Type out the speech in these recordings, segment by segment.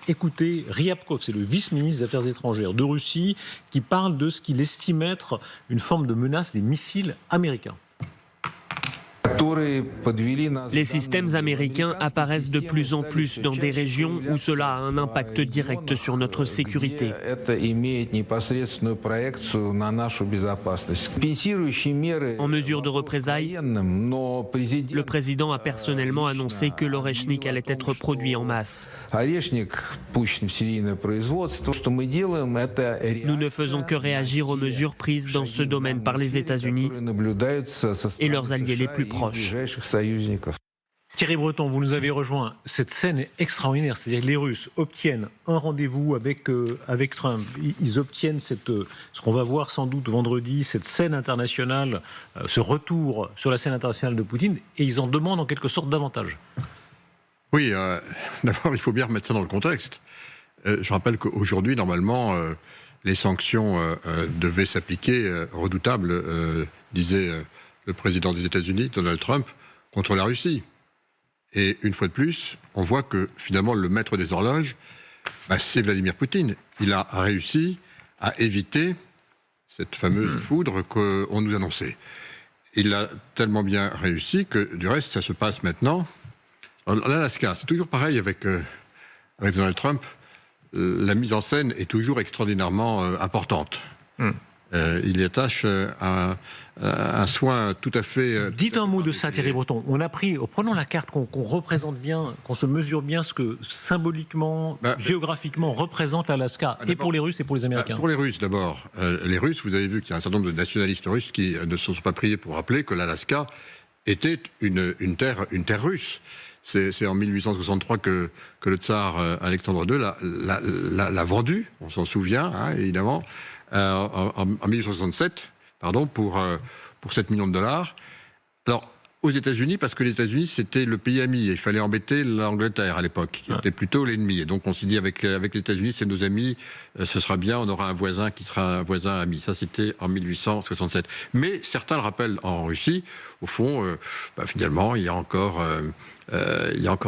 Écoutez Ryabkov, c'est le vice-ministre des Affaires étrangères de Russie, qui parle de ce qu'il estime être une forme de menace des missiles américains. Les systèmes américains apparaissent de plus en plus dans des régions où cela a un impact direct sur notre sécurité. En mesure de représailles, le président a personnellement annoncé que l'Oreshnik allait être produit en masse. Nous ne faisons que réagir aux mesures prises dans ce domaine par les États-Unis et leurs alliés les plus proches. Thierry Breton, vous nous avez rejoint. Cette scène est extraordinaire. C'est-à-dire que les Russes obtiennent un rendez-vous avec Trump. Ils obtiennent ce qu'on va voir sans doute vendredi, cette scène internationale, ce retour sur la scène internationale de Poutine, et ils en demandent en quelque sorte davantage. Oui, d'abord, il faut bien remettre ça dans le contexte. Je rappelle qu'aujourd'hui, normalement, les sanctions devaient s'appliquer, redoutables, disait le président des États-Unis, Donald Trump, contre la Russie. Et une fois de plus, on voit que finalement le maître des horloges, c'est Vladimir Poutine. Il a réussi à éviter cette fameuse foudre qu'on nous annonçait. Il a tellement bien réussi que du reste, ça se passe maintenant. L'Alaska, c'est toujours pareil avec Donald Trump. La mise en scène est toujours extraordinairement importante. Il y attache un soin tout à fait... Dites un mot de ça, Thierry Breton. Prenons la carte, qu'on représente bien, qu'on se mesure bien ce que symboliquement, géographiquement représente l'Alaska, et pour les Russes et pour les Américains. Pour les Russes d'abord. Les Russes, vous avez vu qu'il y a un certain nombre de nationalistes russes qui ne se sont pas priés pour rappeler que l'Alaska était une terre russe. C'est en 1863 que le tsar Alexandre II l'a vendu, on s'en souvient, évidemment, en 1867, pour 7 millions de dollars. Alors, aux États-Unis, parce que les États-Unis, c'était le pays ami, et il fallait embêter l'Angleterre à l'époque, qui était plutôt l'ennemi. Et donc, on s'est dit, avec les États-Unis, c'est nos amis, ce sera bien, on aura un voisin qui sera un voisin ami. Ça, c'était en 1867. Mais certains le rappellent en Russie, au fond, finalement, il y a encore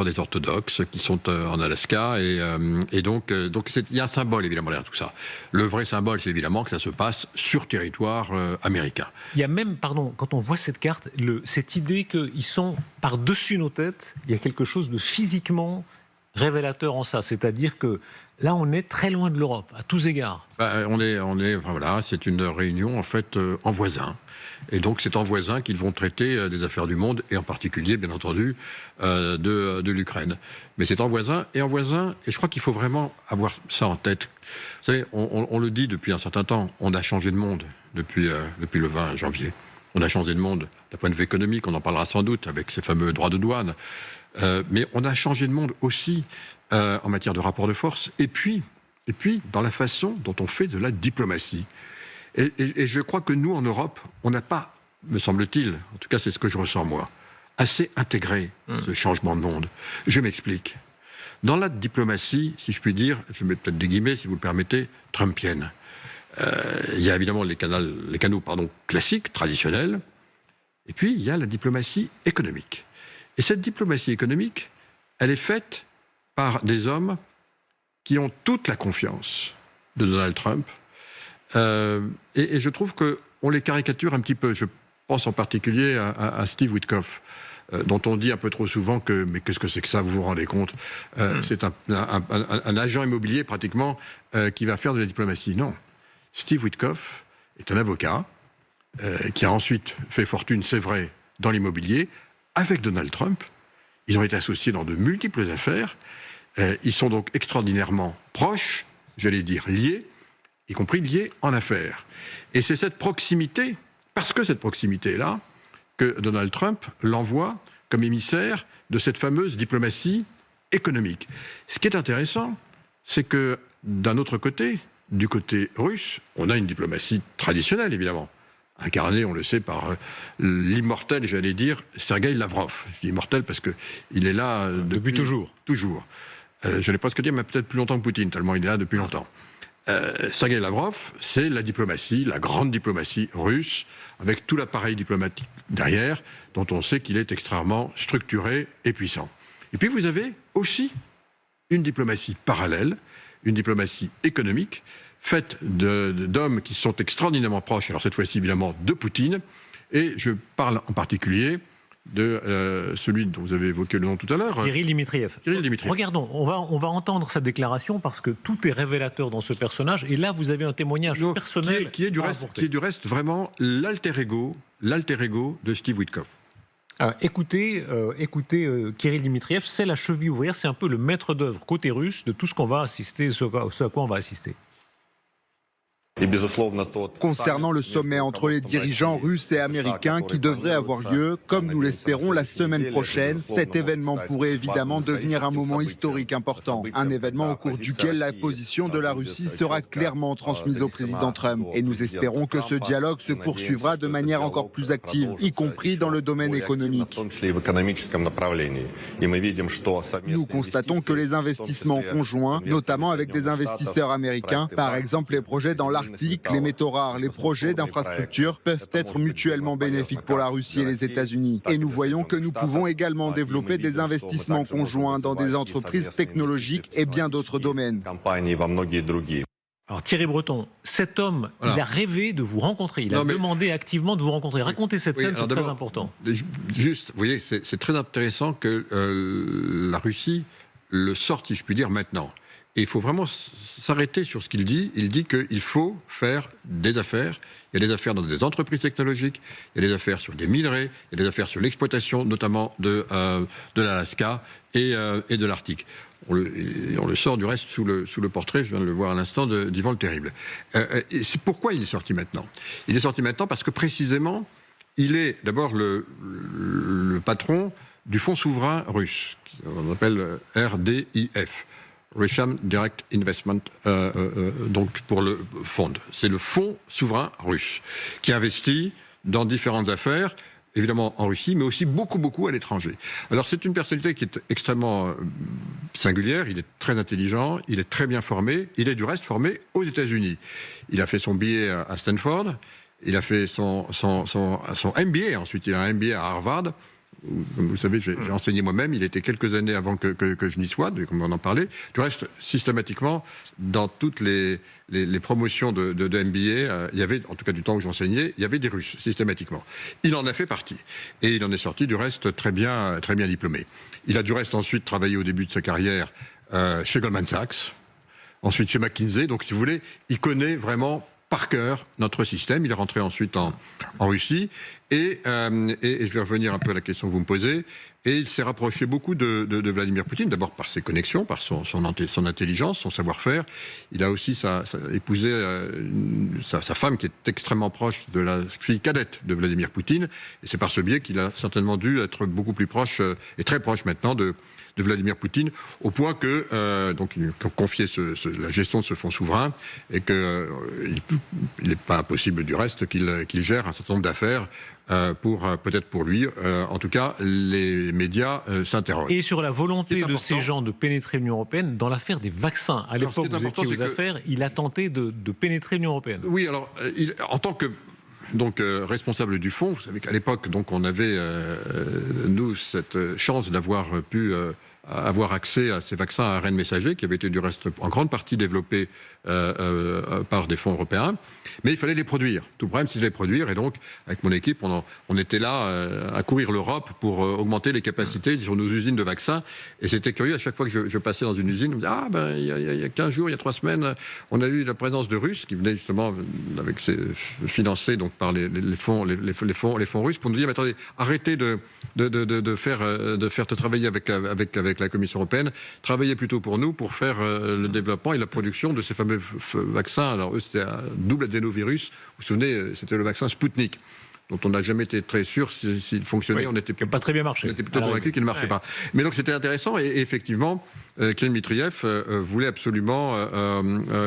des orthodoxes qui sont en Alaska, et donc il y a un symbole évidemment derrière tout ça. Le vrai symbole, c'est évidemment que ça se passe sur territoire américain. Il y a même, quand on voit cette carte, cette idée qu'ils sont par-dessus nos têtes, il y a quelque chose de physiquement révélateur en ça. C'est-à-dire que là, on est très loin de l'Europe, à tous égards. C'est une réunion en fait en voisins. Et donc c'est en voisins qu'ils vont traiter des affaires du monde, et en particulier, bien entendu, de l'Ukraine. Mais c'est en voisins, et je crois qu'il faut vraiment avoir ça en tête. Vous savez, on le dit depuis un certain temps, on a changé de monde depuis le 20 janvier. On a changé de monde d'un point de vue économique, on en parlera sans doute avec ces fameux droits de douane. Mais on a changé de monde aussi en matière de rapport de force, et puis dans la façon dont on fait de la diplomatie. Et je crois que nous, en Europe, on n'a pas, me semble-t-il, en tout cas c'est ce que je ressens moi, assez intégré ce changement de monde. Je m'explique. Dans la diplomatie, si je puis dire, je mets peut-être des guillemets, si vous le permettez, trumpienne, il y a évidemment les canaux classiques, traditionnels, et puis il y a la diplomatie économique. Et cette diplomatie économique, elle est faite par des hommes qui ont toute la confiance de Donald Trump. Et je trouve qu'on les caricature un petit peu. Je pense en particulier à Steve Witkoff, dont on dit un peu trop souvent mais qu'est-ce que c'est que ça, vous vous rendez compte C'est un agent immobilier pratiquement qui va faire de la diplomatie. Non. Steve Witkoff est un avocat qui a ensuite fait fortune, c'est vrai, dans l'immobilier, avec Donald Trump. Ils ont été associés dans de multiples affaires. Ils sont donc extraordinairement proches, j'allais dire liés, y compris liés en affaires. Et c'est cette proximité, parce que cette proximité est là, que Donald Trump l'envoie comme émissaire de cette fameuse diplomatie économique. Ce qui est intéressant, c'est que d'un autre côté, du côté russe, on a une diplomatie traditionnelle, évidemment, incarnée, on le sait, par l'immortel, j'allais dire, Sergueï Lavrov. Je dis immortel parce qu'il est là depuis toujours. Je n'ai pas ce que dire, mais peut-être plus longtemps que Poutine, tellement il est là depuis longtemps. Sergueï Lavrov, c'est la diplomatie, la grande diplomatie russe, avec tout l'appareil diplomatique derrière, dont on sait qu'il est extrêmement structuré et puissant. Et puis vous avez aussi une diplomatie parallèle, une diplomatie économique, faite d'hommes qui sont extraordinairement proches, alors cette fois-ci évidemment de Poutine, et je parle en particulier de celui dont vous avez évoqué le nom tout à l'heure. Kirill Dmitriev. Regardons, on va entendre sa déclaration parce que tout est révélateur dans ce personnage, et là vous avez un témoignage personnel qui est du reste vraiment l'alter ego de Steve Witkoff. Alors, écoutez, Kirill Dmitriev, c'est la cheville ouvrière, c'est un peu le maître d'œuvre côté russe de tout ce qu'on va assister, ce à quoi on va assister. Concernant le sommet entre les dirigeants russes et américains qui devrait avoir lieu, comme nous l'espérons, la semaine prochaine, cet événement pourrait évidemment devenir un moment historique important. Un événement au cours duquel la position de la Russie sera clairement transmise au président Trump. Et nous espérons que ce dialogue se poursuivra de manière encore plus active, y compris dans le domaine économique. Nous constatons que les investissements conjoints, notamment avec des investisseurs américains, par exemple les projets dans l'Arctique, les métaux rares, les projets d'infrastructure peuvent être mutuellement bénéfiques pour la Russie et les États-Unis. Et nous voyons que nous pouvons également développer des investissements conjoints dans des entreprises technologiques et bien d'autres domaines. Alors Thierry Breton, cet homme, il a rêvé de vous rencontrer, il a demandé activement de vous rencontrer. Racontez cette scène, c'est très important. Juste, vous voyez, c'est très intéressant que la Russie le sorte, si je puis dire, maintenant. Et il faut vraiment s'arrêter sur ce qu'il dit. Il dit qu'il faut faire des affaires. Il y a des affaires dans des entreprises technologiques, il y a des affaires sur des minerais, il y a des affaires sur l'exploitation, notamment de l'Alaska et de l'Arctique. On le sort du reste sous le portrait, je viens de le voir à l'instant, d'Ivan le Terrible. Et c'est pourquoi il est sorti maintenant. Il est sorti maintenant parce que précisément, il est d'abord le patron du fonds souverain russe, qu'on appelle RDIF. Russian Direct Investment, donc pour le fonds. C'est le fonds souverain russe qui investit dans différentes affaires, évidemment en Russie, mais aussi beaucoup à l'étranger. Alors c'est une personnalité qui est extrêmement singulière, il est très intelligent, il est très bien formé, il est du reste formé aux États-Unis. Il a fait son BA à Stanford, il a fait son MBA, ensuite il a un MBA à Harvard. Comme vous savez, j'ai enseigné moi-même, il était quelques années avant que je n'y sois, comme on en parlait. Du reste, systématiquement, dans toutes les promotions de MBA, il y avait, en tout cas du temps où j'enseignais, il y avait des Russes, systématiquement. Il en a fait partie. Et il en est sorti, du reste, très bien diplômé. Il a du reste ensuite travaillé au début de sa carrière chez Goldman Sachs, ensuite chez McKinsey. Donc, si vous voulez, il connaît vraiment par cœur notre système. Il est rentré ensuite en Russie et je vais revenir un peu à la question que vous me posez. Et il s'est rapproché beaucoup de Vladimir Poutine, d'abord par ses connexions, par son intelligence, son savoir-faire. Il a aussi épousé sa femme qui est extrêmement proche de la fille cadette de Vladimir Poutine. Et c'est par ce biais qu'il a certainement dû être beaucoup plus proche, et très proche maintenant de Vladimir Poutine, au point que donc il a confié la gestion de ce fonds souverain et qu'il n'est pas impossible du reste qu'il gère un certain nombre d'affaires peut-être pour lui, en tout cas, les médias s'interrogent. Et sur la volonté de ces gens de pénétrer l'Union européenne, dans l'affaire des vaccins, à l'époque où vous étiez aux affaires, il a tenté de pénétrer l'Union européenne. Oui, alors, en tant que responsable du fonds, vous savez qu'à l'époque, donc, on avait, nous, cette chance d'avoir pu avoir accès à ces vaccins à ARN messager, qui avaient été du reste en grande partie développés par des fonds européens, mais il fallait les produire. Tout le problème, c'est de les produire, et donc, avec mon équipe, on était là à courir l'Europe pour augmenter les capacités sur nos usines de vaccins, et c'était curieux, à chaque fois que je passais dans une usine, on me disait, il y a 15 jours, il y a 3 semaines, on a eu la présence de Russes, qui venaient justement financés donc, par les fonds russes, pour nous dire, mais attendez, arrêtez de faire travailler avec la Commission européenne, travaillez plutôt pour nous, pour faire le développement et la production de ces fameux vaccins. Alors eux, c'était un double adénovirus. Vous vous souvenez, c'était le vaccin Sputnik, dont on n'a jamais été très sûr s'il fonctionnait. Oui, on était pas très bien marché. On était plutôt convaincus qu'il ne marchait pas. Mais donc c'était intéressant, et effectivement, Kirill Dmitriev voulait absolument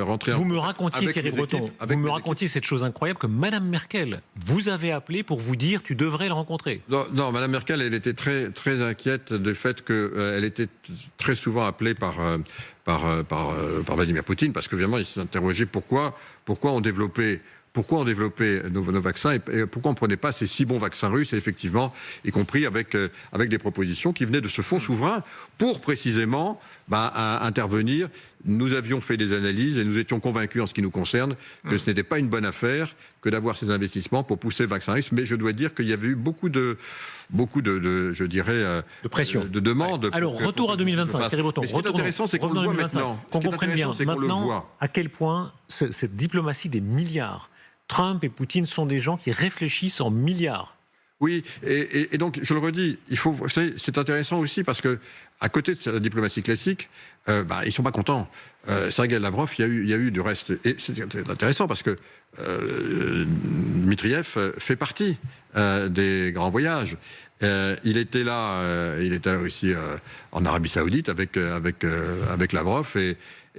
rentrer Vous me racontiez, Thierry Breton, cette chose incroyable que Madame Merkel vous avait appelé pour vous dire tu devrais le rencontrer. Non, Madame Merkel, elle était très, très inquiète du fait qu'elle était très souvent appelée par Vladimir Poutine, parce qu'évidemment, il s'interrogeait pourquoi on développait nos vaccins et pourquoi on ne prenait pas ces si bons vaccins russes, et effectivement, y compris avec des propositions qui venaient de ce fonds souverain pour précisément à intervenir. Nous avions fait des analyses et nous étions convaincus en ce qui nous concerne que ce n'était pas une bonne affaire que d'avoir ces investissements pour pousser le vaccin russe. Mais je dois dire qu'il y avait eu beaucoup de je dirais, de pression, de demandes. Ouais. Alors, retour à 2025, Thierry Breton. Mais ce qui est intéressant, c'est qu'on le voit maintenant. Qu'on comprenne bien maintenant à quel point cette diplomatie des milliards. Trump et Poutine sont des gens qui réfléchissent en milliards. Oui, et donc, je le redis, vous savez, c'est intéressant aussi parce que, à côté de la diplomatie classique, ils sont pas contents. Sergueï Lavrov, il y a eu du reste. Et c'est intéressant parce que Dmitriev fait partie des grands voyages. Il était là aussi en Arabie Saoudite avec Lavrov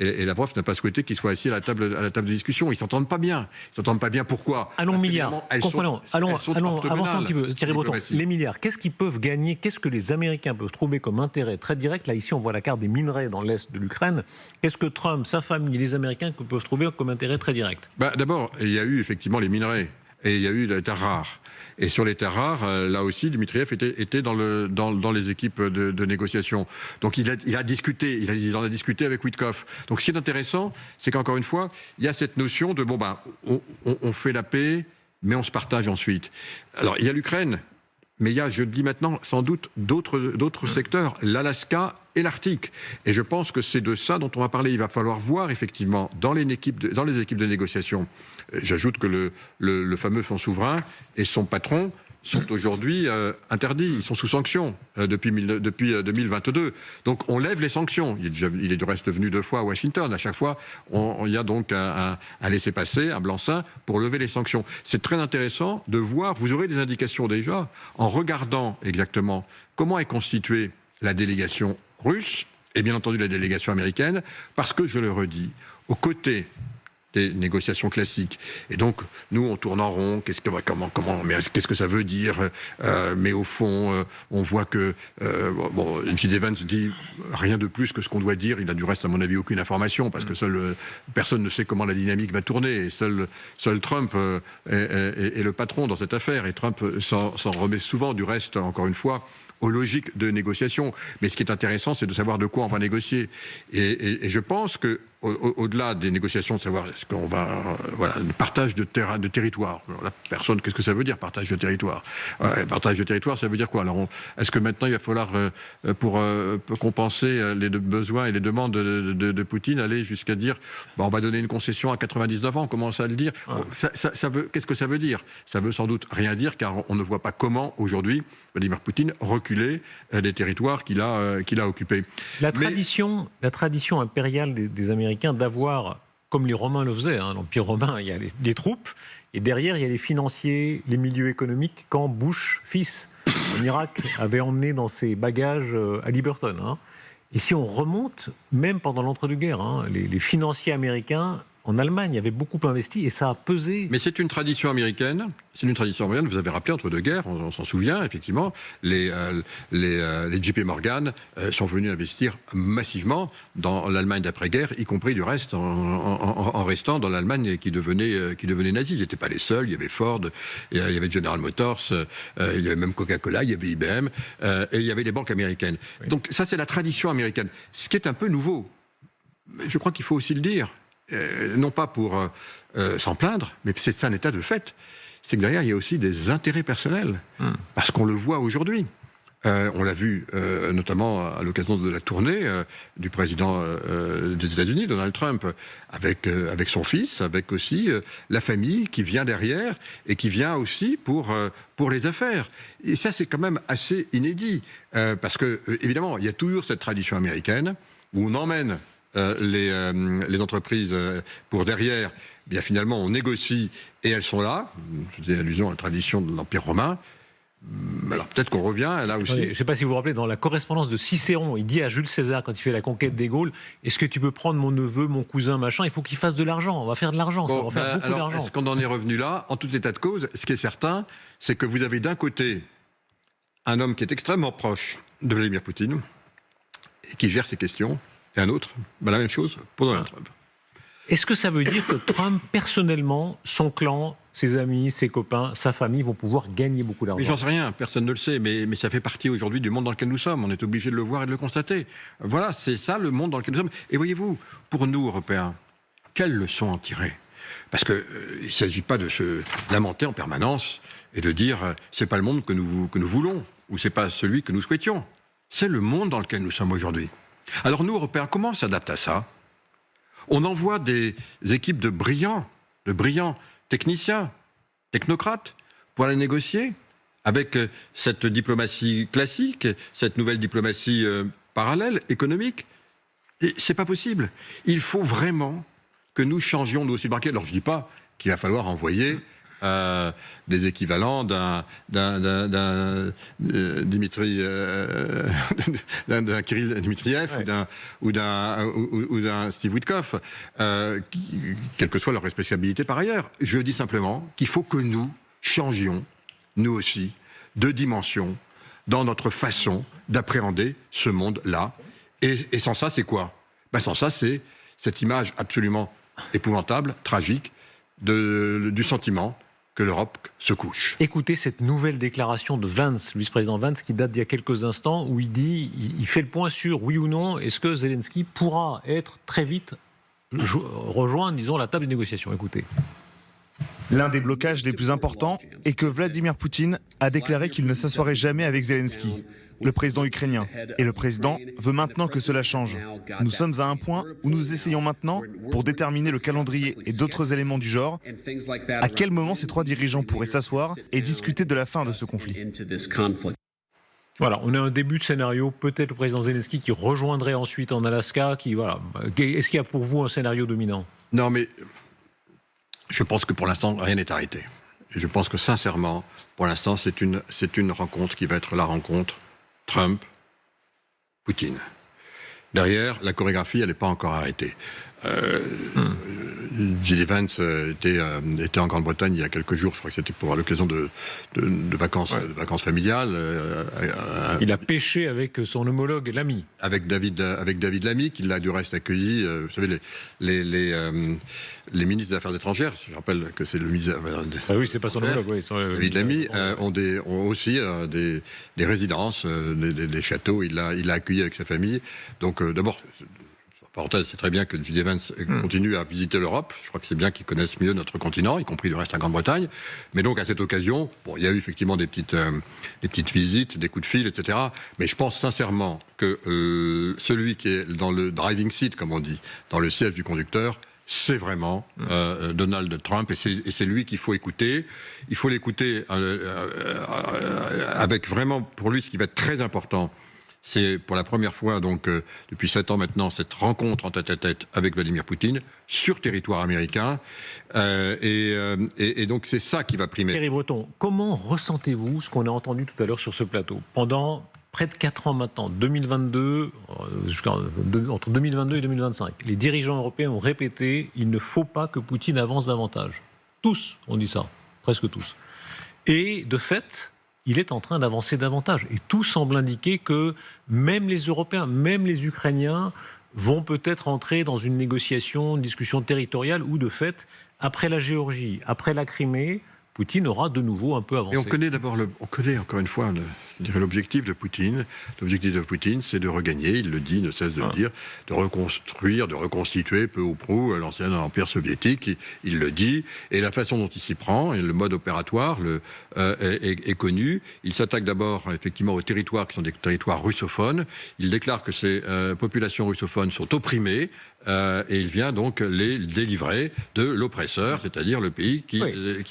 et Lavrov n'a pas souhaité qu'il soit assis à la table de discussion. Ils s'entendent pas bien. Ils s'entendent pas bien. Pourquoi ? Allons milliards. Comprenons. Allons avançons un petit peu. Thierry Breton, les milliards. Qu'est-ce qu'ils peuvent gagner ? Qu'est-ce que les Américains peuvent trouver comme intérêt très direct ? Là, ici, on voit la carte des minerais dans l'est de l'Ukraine. Qu'est-ce que Trump, sa famille, les Américains peuvent trouver comme intérêt très direct ? D'abord, il y a eu effectivement les minerais et il y a eu les terres rares. Et sur les terres rares, là aussi, Dmitriev était dans les équipes de négociation. Donc il a discuté, il en a discuté avec Witkoff. Donc ce qui est intéressant, c'est qu'encore une fois, il y a cette notion de on fait la paix, mais on se partage ensuite. Alors il y a l'Ukraine, mais il y a, je le dis maintenant, sans doute d'autres secteurs, l'Alaska et l'Arctique. Et je pense que c'est de ça dont on va parler. Il va falloir voir effectivement dans les équipes de négociation. J'ajoute que le fameux fonds souverain et son patron sont aujourd'hui interdits. Ils sont sous sanction depuis 2022. Donc on lève les sanctions. Il est du reste venu 2 fois à Washington. À chaque fois, il y a donc un laissez-passer, un blanc-seing pour lever les sanctions. C'est très intéressant de voir, vous aurez des indications déjà, en regardant exactement comment est constituée la délégation russe et bien entendu la délégation américaine, parce que, je le redis, aux côtés des négociations classiques. Et donc, nous, on tourne en rond. Qu'est-ce que ça veut dire mais au fond, on voit que J.D. Vance dit rien de plus que ce qu'on doit dire. Il a du reste, à mon avis, aucune information, parce que personne ne sait comment la dynamique va tourner. Et seul Trump est le patron dans cette affaire. Et Trump s'en remet souvent, du reste, encore une fois, aux logiques de négociation. Mais ce qui est intéressant, c'est de savoir de quoi on va négocier. Et je pense que au-delà des négociations, de savoir est-ce qu'on va le partage de territoire. La personne, qu'est-ce que ça veut dire partage de territoire ? Partage de territoire, ça veut dire quoi ? Alors, est-ce que maintenant il va falloir pour compenser les besoins et les demandes de Poutine aller jusqu'à dire on va donner une concession à 99 ans ? On commence à le dire. Ça veut, qu'est-ce que ça veut dire ? Ça veut sans doute rien dire, car on ne voit pas comment aujourd'hui Vladimir Poutine reculer des territoires qu'il a occupés. La tradition impériale des Américains d'avoir, comme les Romains le faisaient, l'Empire romain, il y a les troupes, et derrière, il y a les financiers, les milieux économiques, quand Bush, fils, en Irak, avait emmené dans ses bagages Halliburton. Et si on remonte, même pendant l'entre-deux-guerres, les financiers américains, en Allemagne, avaient beaucoup investi et ça a pesé. Mais c'est une tradition américaine. Vous avez rappelé, entre deux guerres, on s'en souvient, effectivement, les JP Morgan sont venus investir massivement dans l'Allemagne d'après-guerre, y compris du reste en restant dans l'Allemagne qui devenait nazie. Ils n'étaient pas les seuls. Il y avait Ford, il y avait General Motors, il y avait même Coca-Cola, il y avait IBM, et il y avait les banques américaines. Oui. Donc ça, c'est la tradition américaine. Ce qui est un peu nouveau, je crois qu'il faut aussi le dire, non pas pour s'en plaindre, mais c'est un état de fait. C'est que derrière, il y a aussi des intérêts personnels. Parce qu'on le voit aujourd'hui. On l'a vu notamment à l'occasion de la tournée du président des États-Unis, Donald Trump, avec son fils, avec aussi la famille qui vient derrière et qui vient aussi pour les affaires. Et ça, c'est quand même assez inédit. Parce que, évidemment, il y a toujours cette tradition américaine où on emmène les entreprises pour derrière, bien finalement on négocie et elles sont là. Je faisais allusion à la tradition de l'Empire romain. Alors peut-être qu'on revient là aussi. Je ne sais pas si vous vous rappelez, dans la correspondance de Cicéron, il dit à Jules César quand il fait la conquête des Gaules, est-ce que tu peux prendre mon neveu, mon cousin, machin, il faut qu'il fasse de l'argent, on va faire de l'argent, ça va faire beaucoup d'argent. Est-ce qu'on en est revenu là ? En tout état de cause, ce qui est certain, c'est que vous avez d'un côté un homme qui est extrêmement proche de Vladimir Poutine et qui gère ces questions, et un autre, la même chose pour Donald Trump. Est-ce que ça veut dire que Trump, personnellement, son clan, ses amis, ses copains, sa famille vont pouvoir gagner beaucoup d'argent. Mais j'en sais rien, personne ne le sait, mais ça fait partie aujourd'hui du monde dans lequel nous sommes. On est obligé de le voir et de le constater. Voilà, c'est ça le monde dans lequel nous sommes. Et voyez-vous, pour nous, Européens, quelle leçon en tirer ? Parce qu'il ne s'agit pas de se lamenter en permanence et de dire c'est pas le monde que nous voulons ou c'est pas celui que nous souhaitions. C'est le monde dans lequel nous sommes aujourd'hui. Alors nous, Européens, comment on s'adapte à ça ? On envoie des équipes de brillants techniciens, technocrates, pour aller négocier avec cette diplomatie classique, cette nouvelle diplomatie parallèle, économique. Et c'est pas possible. Il faut vraiment que nous changions nous aussi de marqué. Alors je dis pas qu'il va falloir envoyer des équivalents d'un Dimitri, d'un Kirill Dmitriev ou d'un Steve Witkoff, quelle que soit leur responsabilité par ailleurs. Je dis simplement qu'il faut que nous changions, nous aussi, de dimension dans notre façon d'appréhender ce monde-là. Et sans ça, c'est quoi ? Sans ça, c'est cette image absolument épouvantable, tragique, du sentiment que l'Europe se couche. Écoutez cette nouvelle déclaration de Vance, le vice-président Vance, qui date d'il y a quelques instants, où il fait le point sur, oui ou non, est-ce que Zelensky pourra être très vite rejoindre, disons, la table de négociation. Écoutez. L'un des blocages les plus importants est que Vladimir Poutine a déclaré qu'il ne s'assoirait jamais avec Zelensky, le président ukrainien. Et le président veut maintenant que cela change. Nous sommes à un point où nous essayons maintenant, pour déterminer le calendrier et d'autres éléments du genre, à quel moment ces trois dirigeants pourraient s'asseoir et discuter de la fin de ce conflit. Voilà, on a un début de scénario, peut-être le président Zelensky qui rejoindrait ensuite en Alaska. Voilà. Est-ce qu'il y a pour vous un scénario dominant ? Non, mais je pense que pour l'instant, rien n'est arrêté. Et je pense que sincèrement, pour l'instant, c'est une rencontre qui va être la rencontre Trump-Poutine. Derrière, la chorégraphie, elle n'est pas encore arrêtée. J.D. Vance était en Grande-Bretagne il y a quelques jours, je crois que c'était pour avoir l'occasion de vacances familiales. Il a pêché avec son homologue Lamy. Avec David Lamy, qui l'a du reste accueilli. Vous savez, les ministres des Affaires étrangères, je rappelle que c'est le ministre des Affaires étrangères. Ah oui, c'est pas son homologue, oui. David Lamy ont aussi des résidences, des châteaux. Il l'a accueilli avec sa famille. Donc d'abord, parenthèse, c'est très bien que J.D. Vance continue à visiter l'Europe. Je crois que c'est bien qu'ils connaissent mieux notre continent, y compris le reste de la Grande-Bretagne. Mais donc, à cette occasion, il y a eu effectivement des petites visites, des coups de fil, etc. Mais je pense sincèrement que celui qui est dans le driving seat, comme on dit, dans le siège du conducteur, c'est vraiment Donald Trump, et c'est lui qu'il faut écouter. Il faut l'écouter avec vraiment, pour lui, ce qui va être très important. C'est pour la première fois, donc, depuis 7 ans maintenant, cette rencontre en tête-à-tête avec Vladimir Poutine sur territoire américain. Et donc, c'est ça qui va primer. Thierry Breton, comment ressentez-vous ce qu'on a entendu tout à l'heure sur ce plateau ? Pendant près de 4 ans maintenant, 2022, entre 2022 et 2025, les dirigeants européens ont répété « il ne faut pas que Poutine avance davantage ». Tous ont dit ça, presque tous. Et de fait, il est en train d'avancer davantage. Et tout semble indiquer que même les Européens, même les Ukrainiens vont peut-être entrer dans une négociation, une discussion territoriale où, de fait, après la Géorgie, après la Crimée, Poutine aura de nouveau un peu avancé. Et on connaît encore une fois l'objectif de Poutine. L'objectif de Poutine, c'est de regagner, il le dit, ne cesse de le dire, de reconstruire, de reconstituer peu ou prou l'ancien empire soviétique. Il le dit, et la façon dont il s'y prend, et le mode opératoire est connu. Il s'attaque d'abord effectivement aux territoires qui sont des territoires russophones. Il déclare que ces populations russophones sont opprimées. Et il vient donc les délivrer de l'oppresseur, c'est-à-dire le pays qui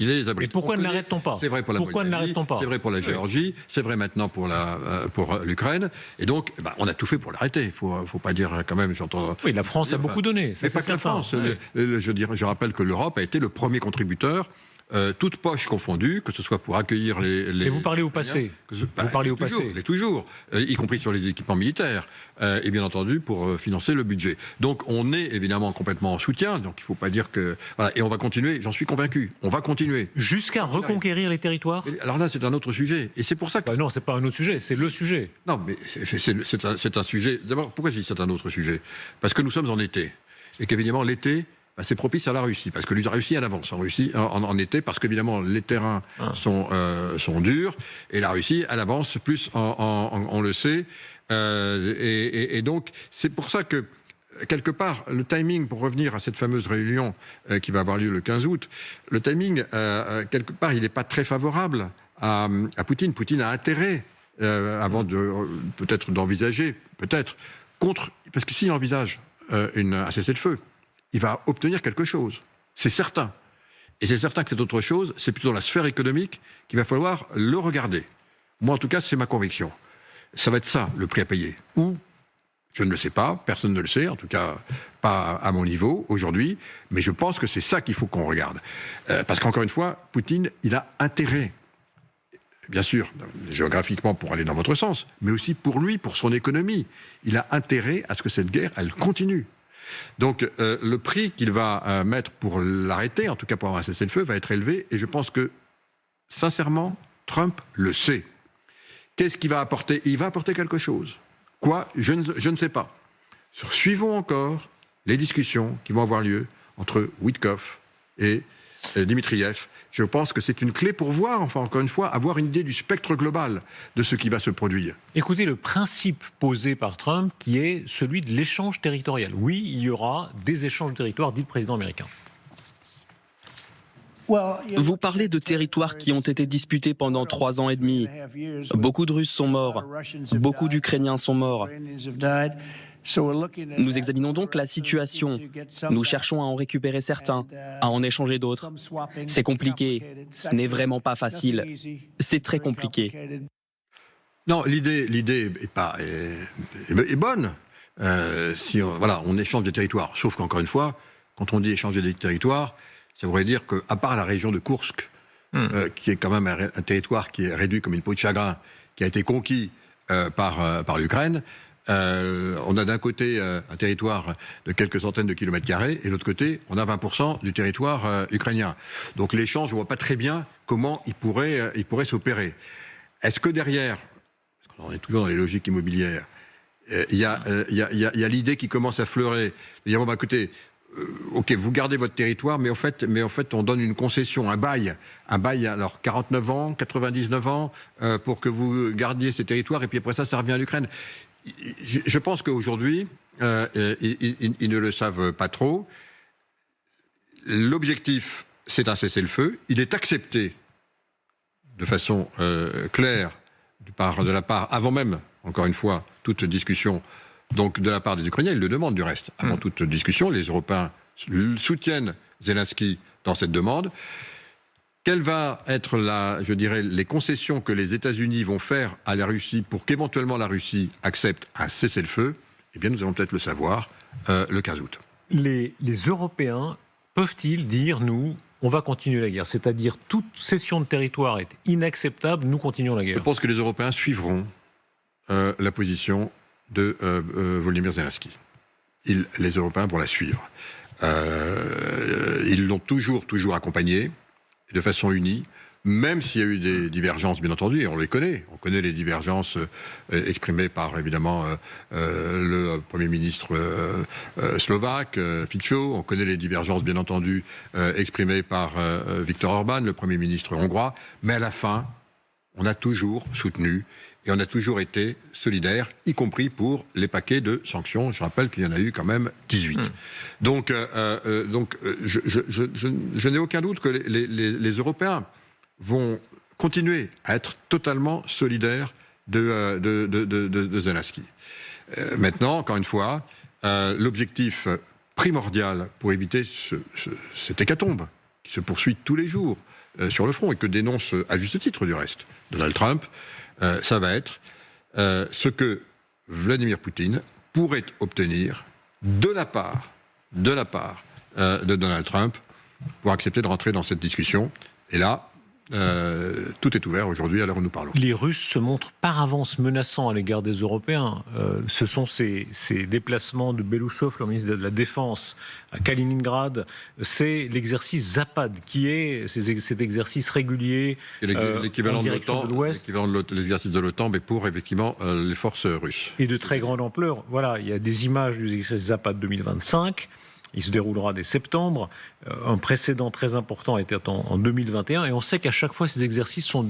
les abrite. Et pourquoi ne l'arrête-t-on pas ? C'est vrai pour la Moldavie, c'est vrai pour la Géorgie, c'est vrai maintenant pour l'Ukraine. Et donc, on a tout fait pour l'arrêter. Il faut pas dire quand même, j'entends... Oui, la France a beaucoup donné. Mais pas que la France. Je rappelle que l'Europe a été le premier contributeur, toutes poches confondues, que ce soit pour accueillir les... Mais vous parlez au passé. Vous parlez au passé. Toujours, y compris sur les équipements militaires, et bien entendu pour financer le budget. Donc on est évidemment complètement en soutien, donc il ne faut pas dire que... Voilà, et on va continuer, j'en suis convaincu, on va continuer. Jusqu'à reconquérir les territoires ? Alors là, c'est un autre sujet, et c'est pour ça que... non, c'est pas un autre sujet, c'est le sujet. Non, mais c'est un sujet... D'abord, pourquoi je dis c'est un autre sujet ? Parce que nous sommes en été, et qu'évidemment l'été... c'est propice à la Russie, parce que la Russie elle avance en été, parce qu'évidemment les terrains sont durs, et la Russie elle avance plus, on le sait, et donc c'est pour ça que quelque part, le timing, pour revenir à cette fameuse réunion qui va avoir lieu le 15 août, le timing, quelque part, il n'est pas très favorable à Poutine. Poutine a intérêt, avant peut-être d'envisager, parce que s'il envisage un cessez-le-feu, il va obtenir quelque chose. C'est certain. Et c'est certain que cette autre chose, c'est plutôt dans la sphère économique qu'il va falloir le regarder. Moi, en tout cas, c'est ma conviction. Ça va être ça, le prix à payer. Ou, je ne le sais pas, personne ne le sait, en tout cas pas à mon niveau aujourd'hui, mais je pense que c'est ça qu'il faut qu'on regarde. Parce qu'encore une fois, Poutine, il a intérêt, bien sûr, géographiquement pour aller dans votre sens, mais aussi pour lui, pour son économie. Il a intérêt à ce que cette guerre, elle continue. Donc le prix qu'il va mettre pour l'arrêter, en tout cas pour avoir un cessez-le-feu, va être élevé, et je pense que, sincèrement, Trump le sait. Qu'est-ce qu'il va apporter ? Il va apporter quelque chose. Quoi ? Je ne sais pas. Suivons encore les discussions qui vont avoir lieu entre Witkoff et Dmitriev. Je pense que c'est une clé pour voir, enfin encore une fois, avoir une idée du spectre global de ce qui va se produire. Écoutez, le principe posé par Trump, qui est celui de l'échange territorial. Oui, il y aura des échanges de territoire, dit le président américain. Vous parlez de territoires qui ont été disputés pendant 3 ans et demi. Beaucoup de Russes sont morts. Beaucoup d'Ukrainiens sont morts. Nous examinons donc la situation. Nous cherchons à en récupérer certains, à en échanger d'autres. C'est compliqué. Ce n'est vraiment pas facile. C'est très compliqué. Non, l'idée est bonne. On échange des territoires. Sauf qu'encore une fois, quand on dit échanger des territoires, ça voudrait dire qu'à part la région de Koursk, qui est quand même un territoire qui est réduit comme une peau de chagrin, qui a été conquis par l'Ukraine, on a d'un côté un territoire de quelques centaines de kilomètres carrés, et de l'autre côté, on a 20% du territoire ukrainien. Donc l'échange, je ne vois pas très bien comment il pourrait s'opérer. Est-ce que derrière, parce qu'on est toujours dans les logiques immobilières, il y a l'idée qui commence à fleurer, de dire, bon, écoutez, ok, vous gardez votre territoire, mais en fait, on donne une concession, un bail, alors 49 ans, 99 ans, pour que vous gardiez ces territoires, et puis après ça revient à l'Ukraine. Je pense qu'aujourd'hui, ils ne le savent pas trop. L'objectif, c'est un cessez-le-feu. Il est accepté de façon claire de la part, avant même, encore une fois, toute discussion. Donc, de la part des Ukrainiens, ils le demandent du reste. Avant toute discussion, les Européens soutiennent Zelensky dans cette demande. Quelles vont être, les concessions que les États-Unis vont faire à la Russie pour qu'éventuellement la Russie accepte un cessez-le-feu ? Eh bien, nous allons peut-être le savoir le 15 août. Les Européens peuvent-ils dire, nous, on va continuer la guerre ? C'est-à-dire, toute cession de territoire est inacceptable, nous continuons la guerre. Je pense que les Européens suivront la position de Volodymyr Zelensky. Les Européens vont la suivre. Ils l'ont toujours accompagné, de façon unie, même s'il y a eu des divergences, bien entendu, et on les connaît. On connaît les divergences exprimées par, évidemment, le Premier ministre slovaque, Fico. On connaît les divergences, bien entendu, exprimées par Viktor Orban, le Premier ministre hongrois. Mais à la fin, on a toujours soutenu et on a toujours été solidaires, y compris pour les paquets de sanctions. Je rappelle qu'il y en a eu quand même 18. Donc, je n'ai aucun doute que les Européens vont continuer à être totalement solidaires de Zelensky. Maintenant, encore une fois, l'objectif primordial pour éviter cette hécatombe qui se poursuit tous les jours sur le front et que dénonce à juste titre du reste Donald Trump, ça va être ce que Vladimir Poutine pourrait obtenir de la part de Donald Trump pour accepter de rentrer dans cette discussion. Et là, tout est ouvert aujourd'hui à l'heure où nous parlons. Les Russes se montrent par avance menaçants à l'égard des Européens. Ce sont ces déplacements de Belousov, le ministre de la Défense, à Kaliningrad. C'est l'exercice Zapad, qui est cet exercice régulier l'équivalent de l'OTAN, l'équivalent de l'exercice de l'OTAN, mais pour effectivement les forces russes. Et de très grande ampleur. Voilà, il y a des images du exercice Zapad 2025. il se déroulera dès septembre. Un précédent très important était en 2021. Et on sait qu'à chaque fois, ces exercices sont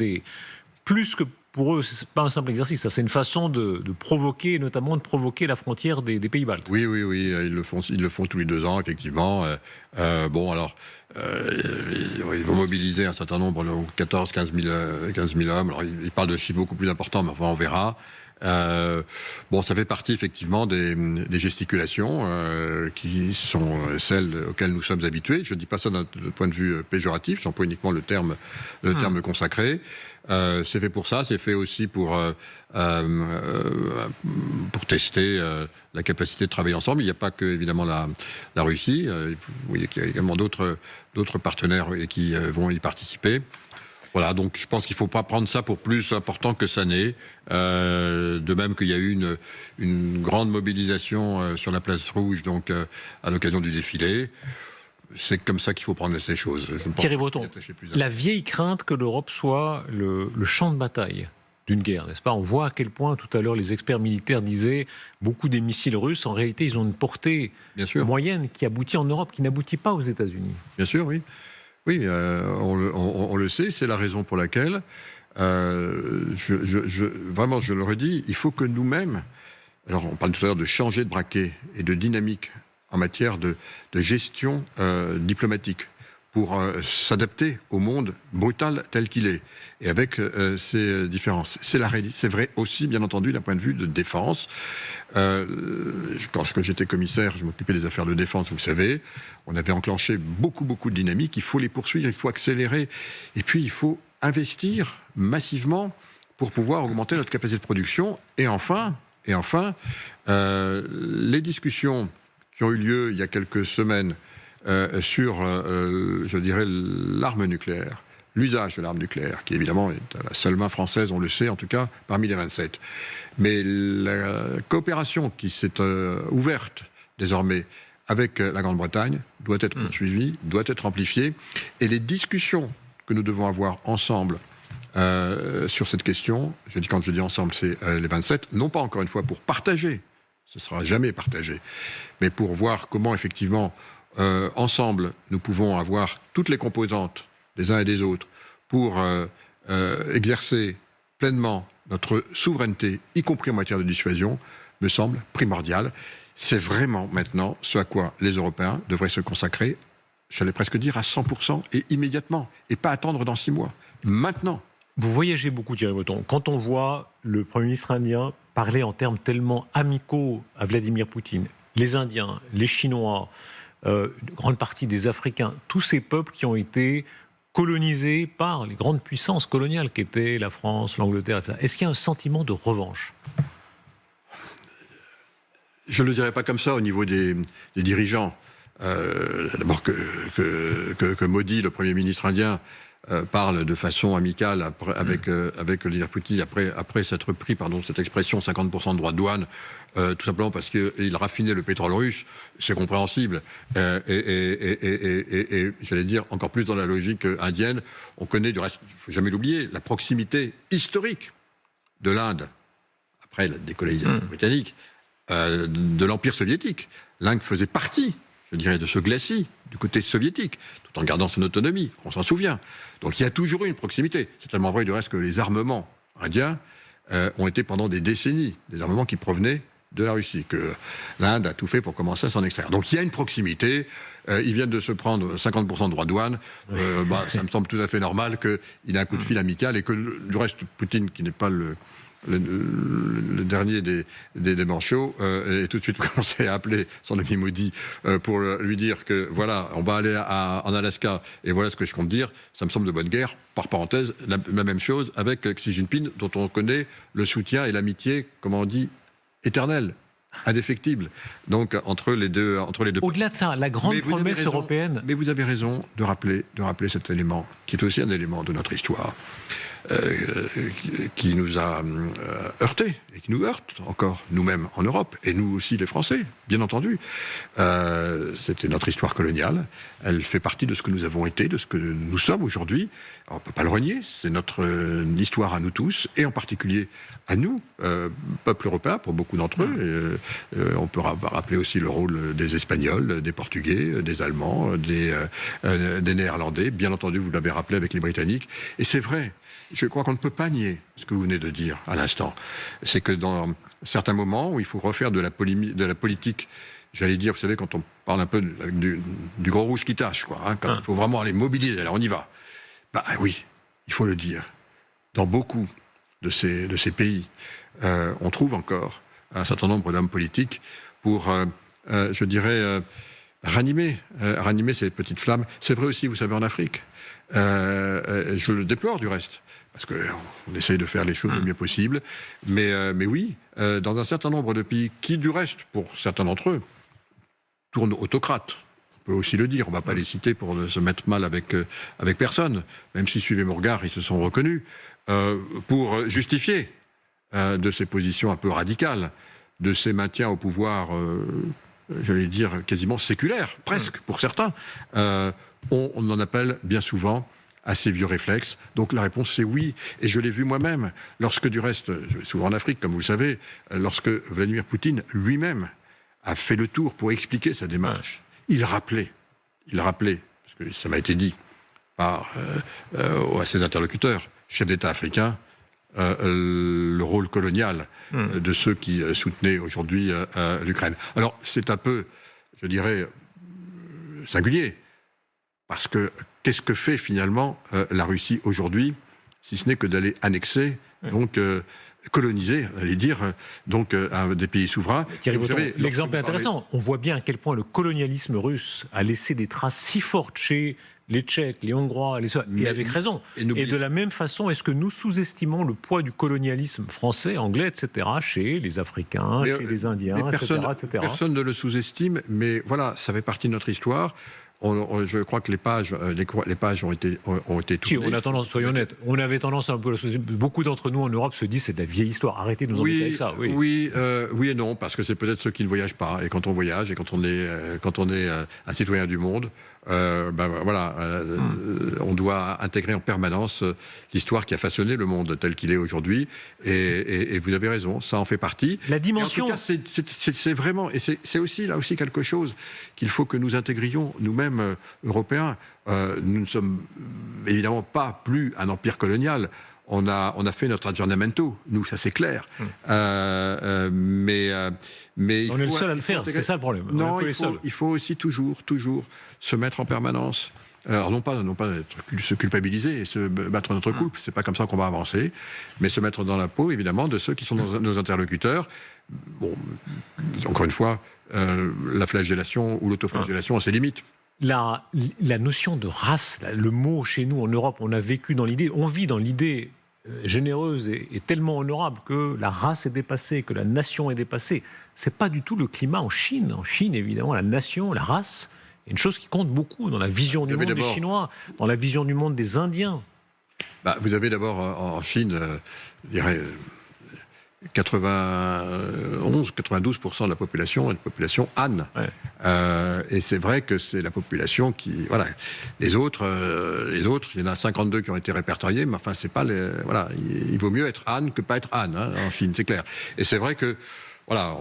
plus que pour eux, c'est pas un simple exercice, ça c'est une façon de provoquer, notamment de provoquer la frontière des pays baltes. Oui, ils le font tous les 2 ans, effectivement. Ils vont mobiliser un certain nombre, 14-15 000 hommes. Alors, ils parlent de chiffres beaucoup plus importants, mais enfin, on verra. Ça fait partie effectivement des gesticulations qui sont celles auxquelles nous sommes habitués. Je ne dis pas ça d'un point de vue péjoratif, j'emploie uniquement le terme consacré. C'est fait pour ça, c'est fait aussi pour tester la capacité de travailler ensemble. Il n'y a pas que évidemment la Russie. Vous voyez qu'il y a également d'autres partenaires qui vont y participer. Voilà, donc je pense qu'il ne faut pas prendre ça pour plus important que ça n'est. De même qu'il y a eu une grande mobilisation sur la place Rouge, donc à l'occasion du défilé. C'est comme ça qu'il faut prendre ces choses. Thierry Breton, la vieille crainte que l'Europe soit le champ de bataille d'une guerre, n'est-ce pas ? On voit à quel point, tout à l'heure, les experts militaires disaient beaucoup des missiles russes, en réalité, ils ont une portée moyenne qui aboutit en Europe, qui n'aboutit pas aux États-Unis. Bien sûr, oui. Oui, on le sait, c'est la raison pour laquelle, vraiment, je le redis, il faut que nous-mêmes, alors on parle tout à l'heure de changer de braquet et de dynamique en matière de gestion diplomatique pour s'adapter au monde brutal tel qu'il est et avec ses différences. C'est vrai aussi, bien entendu, d'un point de vue de défense. Quand j'étais commissaire, je m'occupais des affaires de défense, vous le savez. On avait enclenché beaucoup de dynamiques. Il faut les poursuivre, il faut accélérer. Et puis, il faut investir massivement pour pouvoir augmenter notre capacité de production. Et enfin, les discussions qui ont eu lieu il y a quelques semaines sur, je dirais, l'arme nucléaire, l'usage de l'arme nucléaire, qui évidemment est à la seule main française, on le sait en tout cas, parmi les 27. Mais la coopération qui s'est ouverte désormais avec la Grande-Bretagne doit être poursuivie, doit être amplifiée. Et les discussions que nous devons avoir ensemble sur cette question, quand je dis ensemble, c'est les 27, non pas encore une fois pour partager, ce ne sera jamais partagé, mais pour voir comment effectivement, ensemble, nous pouvons avoir toutes les composantes des uns et des autres pour exercer pleinement notre souveraineté, y compris en matière de dissuasion, me semble primordial. C'est vraiment maintenant ce à quoi les Européens devraient se consacrer, j'allais presque dire à 100% et immédiatement, et pas attendre dans 6 mois. Maintenant. Vous voyagez beaucoup, Thierry Breton. Quand on voit le Premier ministre indien parler en termes tellement amicaux à Vladimir Poutine, les Indiens, les Chinois, une grande partie des Africains, tous ces peuples qui ont été colonisés par les grandes puissances coloniales qu'étaient la France, l'Angleterre, etc. Est-ce qu'il y a un sentiment de revanche ? Je ne le dirais pas comme ça au niveau des dirigeants. D'abord que Modi, le Premier ministre indien, parle de façon amicale avec Vladimir Poutine après s'être pris, pardon, cette expression, 50% de droits de douane, tout simplement parce qu'il raffinait le pétrole russe, c'est compréhensible. Et j'allais dire, encore plus dans la logique indienne, on connaît du reste, il ne faut jamais l'oublier, la proximité historique de l'Inde, après la décolonisation britannique, de l'Empire soviétique. L'Inde faisait partie, je dirais, de ce glacis du côté soviétique, tout en gardant son autonomie, on s'en souvient. Donc il y a toujours eu une proximité. C'est tellement vrai du reste que les armements indiens ont été pendant des décennies des armements qui provenaient de la Russie, que l'Inde a tout fait pour commencer à s'en extraire. Donc il y a une proximité, ils viennent de se prendre 50% de droits de douane, ça me semble tout à fait normal qu'il ait un coup de fil amical et que du reste, Poutine, qui n'est pas le dernier des manchots, et tout de suite commencé à appeler son ami Modi pour lui dire que voilà, on va aller en Alaska et voilà ce que je compte dire, ça me semble de bonne guerre. Par parenthèse, la même chose avec Xi Jinping, dont on connaît le soutien et l'amitié, comment on dit, éternelle, indéfectible, donc entre les deux. Au-delà de ça, la grande promesse européenne. Mais vous avez raison de rappeler cet élément, qui est aussi un élément de notre histoire. Qui nous a heurtés et qui nous heurte encore nous-mêmes en Europe et nous aussi les Français, bien entendu. C'était notre histoire coloniale, elle fait partie de ce que nous avons été, de ce que nous sommes aujourd'hui. On ne peut pas le renier, c'est notre histoire à nous tous et en particulier à nous, peuple européen pour beaucoup d'entre eux, on peut rappeler aussi le rôle des Espagnols, des Portugais, des Allemands, des Néerlandais. Bien entendu, vous l'avez rappelé avec les Britanniques. Et c'est vrai, je crois qu'on ne peut pas nier ce que vous venez de dire à l'instant. C'est que dans certains moments où il faut refaire de la politique, j'allais dire, vous savez, quand on parle un peu du gros rouge qui tâche, quoi, hein, quand il faut vraiment aller mobiliser, là on y va. Bah oui, il faut le dire. Dans beaucoup de ces pays, on trouve encore un certain nombre d'hommes politiques pour, je dirais, ranimer ces petites flammes. C'est vrai aussi, vous savez, en Afrique. Je le déplore du reste, parce qu'on essaye de faire les choses le mieux possible. Mais oui, dans un certain nombre de pays qui, du reste, pour certains d'entre eux, tournent autocrates. On peut aussi le dire, on ne va pas les citer pour se mettre mal avec personne, même si, suivez mon regard, ils se sont reconnus, pour justifier de ces positions un peu radicales, de ces maintiens au pouvoir, j'allais dire, quasiment séculaires, presque, pour certains, on en appelle bien souvent à ces vieux réflexes. Donc la réponse c'est oui, et je l'ai vu moi-même, lorsque du reste, je vais souvent en Afrique, comme vous le savez, lorsque Vladimir Poutine lui-même a fait le tour pour expliquer sa démarche. Il rappelait, parce que ça m'a été dit à ses interlocuteurs, chefs d'État africains, le rôle colonial de ceux qui soutenaient aujourd'hui l'Ukraine. Alors c'est un peu, je dirais, singulier, parce que qu'est-ce que fait finalement la Russie aujourd'hui, si ce n'est que d'aller annexer, donc coloniser, allez dire, donc des pays souverains. Thierry Breton, l'exemple est intéressant. On voit bien à quel point le colonialisme russe a laissé des traces si fortes chez les Tchèques, les Hongrois, et avec raison. Et de la même façon, est-ce que nous sous-estimons le poids du colonialisme français, anglais, etc., chez les Africains, chez les Indiens, etc. Personne ne le sous-estime, mais voilà, ça fait partie de notre histoire. Je crois que les pages ont été tournées. Si, on a tendance, soyons honnêtes, on avait tendance un peu, beaucoup d'entre nous en Europe se disent c'est de la vieille histoire, arrêtez de nous embêter avec ça. Oui et non, parce que c'est peut-être ceux qui ne voyagent pas, et quand on voyage, et quand on est un citoyen du monde, on doit intégrer en permanence l'histoire qui a façonné le monde tel qu'il est aujourd'hui, et vous avez raison, ça en fait partie. La dimension... Et en tout cas, c'est vraiment, et c'est aussi là aussi quelque chose qu'il faut que nous intégrions nous-mêmes Européens. Nous ne sommes évidemment pas plus un empire colonial. On a fait notre aggiornamento, nous, ça c'est clair. Mais on est le seul à le faire, c'est ça le problème. Non, il faut aussi toujours se mettre en permanence. Alors non pas se culpabiliser et se battre notre coupe, c'est pas comme ça qu'on va avancer, mais se mettre dans la peau, évidemment, de ceux qui sont nos interlocuteurs. Bon, encore une fois, la flagellation ou l'autoflagellation a ses limites. La notion de race, le mot chez nous en Europe, on vit dans l'idée généreuse et tellement honorable que la race est dépassée, que la nation est dépassée. C'est pas du tout le climat en Chine. En Chine, évidemment, la nation, la race, est une chose qui compte beaucoup dans la vision du monde des Chinois, dans la vision du monde des Indiens. Vous avez d'abord en Chine, je dirais, 92% de la population est une population Han. Ouais. Et c'est vrai que c'est la population qui... Voilà. Les autres, il y en a 52 qui ont été répertoriés, mais enfin, c'est pas les... Voilà, il vaut mieux être Han que pas être Han, hein, en Chine, c'est clair. Et c'est vrai que voilà,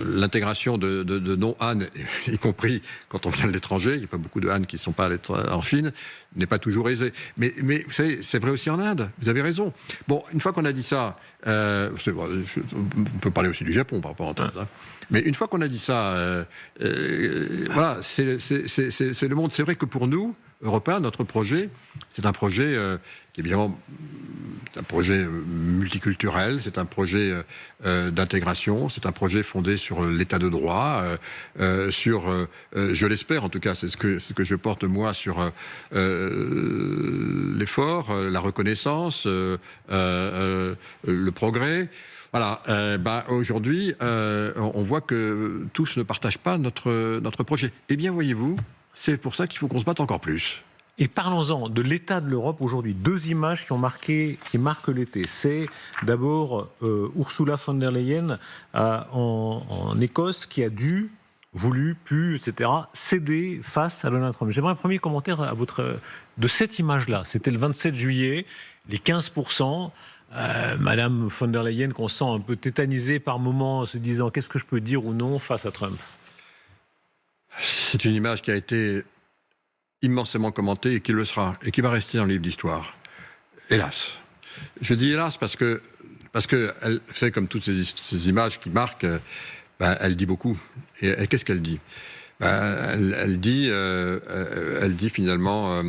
l'intégration de non-Han, y compris quand on vient de l'étranger, il n'y a pas beaucoup de Han qui ne sont pas en Chine, n'est pas toujours aisée. Mais vous savez, c'est vrai aussi en Inde, vous avez raison. Bon, une fois qu'on a dit ça, on peut parler aussi du Japon, par parenthèse, hein. Mais une fois qu'on a dit ça, voilà, c'est le monde. C'est vrai que pour nous, Européens, notre projet, c'est un projet qui évidemment... C'est un projet multiculturel, c'est un projet d'intégration, c'est un projet fondé sur l'état de droit, je l'espère en tout cas, c'est ce que je porte moi sur l'effort, la reconnaissance, le progrès. Voilà, aujourd'hui, on voit que tous ne partagent pas notre projet. Eh bien, voyez-vous, c'est pour ça qu'il faut qu'on se batte encore plus. Et parlons-en de l'état de l'Europe aujourd'hui. Deux images qui marquent l'été. C'est d'abord Ursula von der Leyen en Écosse qui a voulu, etc., céder face à Donald Trump. J'aimerais un premier commentaire de cette image-là. C'était le 27 juillet, les 15%, Madame von der Leyen qu'on sent un peu tétanisée par moments en se disant qu'est-ce que je peux dire ou non face à Trump? C'est une image qui a été immensément commentée et qui le sera, et qui va rester dans le livre d'histoire. Hélas. Je dis hélas parce que elle, vous savez, comme toutes ces images qui marquent, elle dit beaucoup. Et qu'est-ce qu'elle dit? Elle dit finalement